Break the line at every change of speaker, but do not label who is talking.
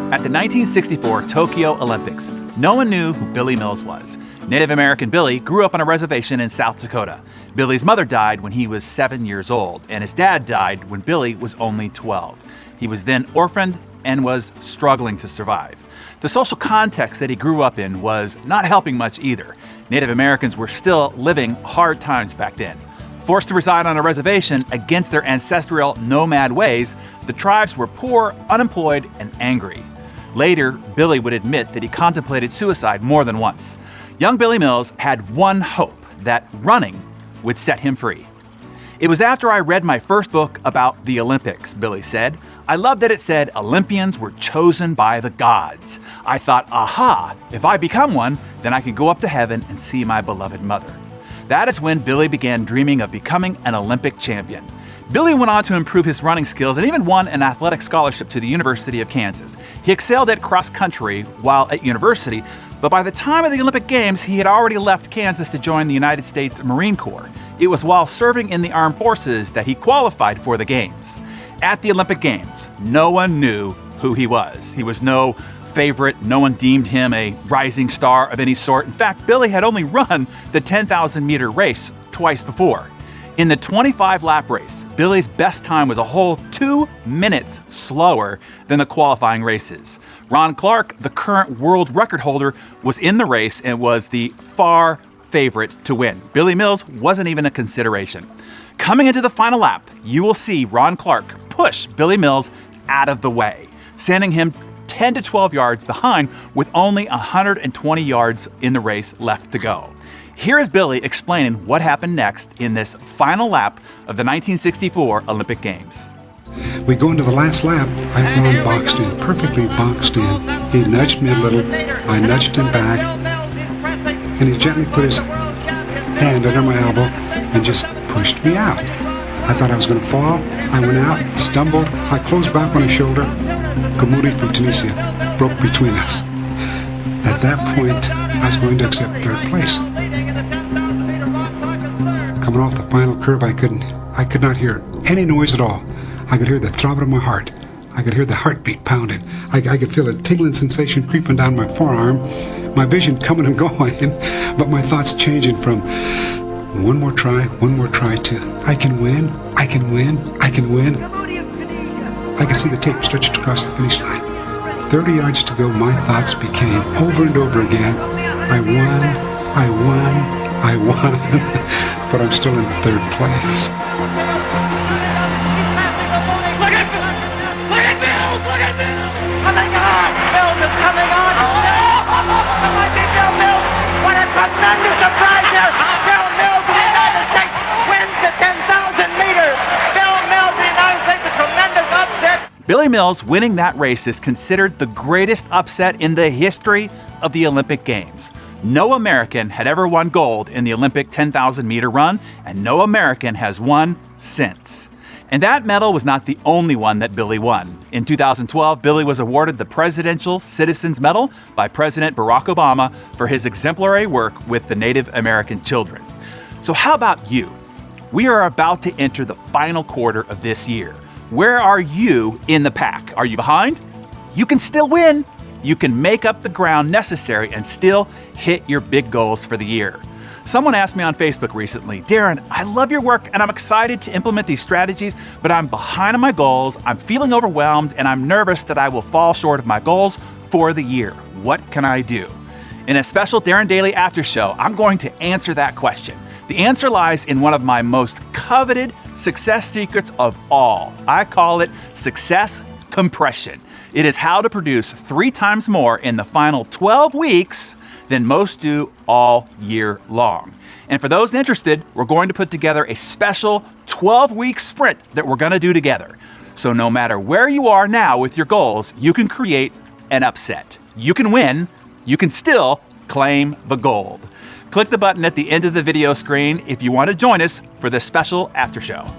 At the 1964 Tokyo Olympics, no one knew who Billy Mills was. Native American Billy grew up on a reservation in South Dakota. Billy's mother died when he was 7 years old, and his dad died when Billy was only 12. He was then orphaned and was struggling to survive. The social context that he grew up in was not helping much either. Native Americans were still living hard times back then. Forced to reside on a reservation against their ancestral nomad ways, the tribes were poor, unemployed, and angry. Later, Billy would admit that he contemplated suicide more than once. Young Billy Mills had one hope, that running would set him free. It was after I read my first book about the Olympics, Billy said. I loved that it said Olympians were chosen by the gods. I thought, aha, if I become one, then I can go up to heaven and see my beloved mother. That is when Billy began dreaming of becoming an Olympic champion. Billy went on to improve his running skills and even won an athletic scholarship to the University of Kansas. He excelled at cross country while at university, but by the time of the Olympic Games, he had already left Kansas to join the United States Marine Corps. It was while serving in the armed forces that he qualified for the Games. At the Olympic Games, no one knew who he was. He was no favorite. No one deemed him a rising star of any sort. In fact, Billy had only run the 10,000-meter race twice before. In the 25-lap race, Billy's best time was a whole 2 minutes slower than the qualifying races. Ron Clark, the current world record holder, was in the race and was the far favorite to win. Billy Mills wasn't even a consideration. Coming into the final lap, you will see Ron Clark push Billy Mills out of the way, sending him 10 to 12 yards behind with only 120 yards in the race left to go. Here is Billy explaining what happened next in this final lap of the 1964 Olympic Games.
We go into the last lap. I had Ron boxed in, perfectly boxed in. He nudged me a little. I nudged him back. And he gently put his hand under my elbow and just pushed me out. I thought I was going to fall. I went out, stumbled. I closed back on his shoulder. Kamudi from Tunisia broke between us. At that point, I was going to accept third place. Coming off the final curve, I could not hear any noise at all. I could hear the throb of my heart. I could hear the heartbeat pounding. I could feel a tingling sensation creeping down my forearm, my vision coming and going, but my thoughts changing from one more try to I can win, I can win, I can win. I could see the tape stretched across the finish line. 30 yards to go, my thoughts became over and over again, I won, I won, I won. But I'm still in third place.
Look at Mills! Look at Mills! Coming on! Mills is coming on! It might be Bill Mills! What a tremendous surprise here! Bill Mills of the United States wins the 10,000 meters! Bill Mills of the United States, a tremendous upset!
Billy Mills winning that race is considered the greatest upset in the history of the Olympic Games. No American had ever won gold in the Olympic 10,000-meter run, and no American has won since. And that medal was not the only one that Billy won. In 2012, Billy was awarded the Presidential Citizens Medal by President Barack Obama for his exemplary work with the Native American children. So how about you? We are about to enter the final quarter of this year. Where are you in the pack? Are you behind? You can still win. You can make up the ground necessary and still hit your big goals for the year. Someone asked me on Facebook recently, Darren, I love your work and I'm excited to implement these strategies, but I'm behind on my goals, I'm feeling overwhelmed, and I'm nervous that I will fall short of my goals for the year. What can I do? In a special Darren Daily After Show, I'm going to answer that question. The answer lies in one of my most coveted success secrets of all. I call it success compression. It is how to produce 3 times more in the final 12 weeks than most do all year long. And for those interested, we're going to put together a special 12-week sprint that we're going to do together. So no matter where you are now with your goals, you can create an upset. You can win. You can still claim the gold. Click the button at the end of the video screen if you want to join us for this special after show.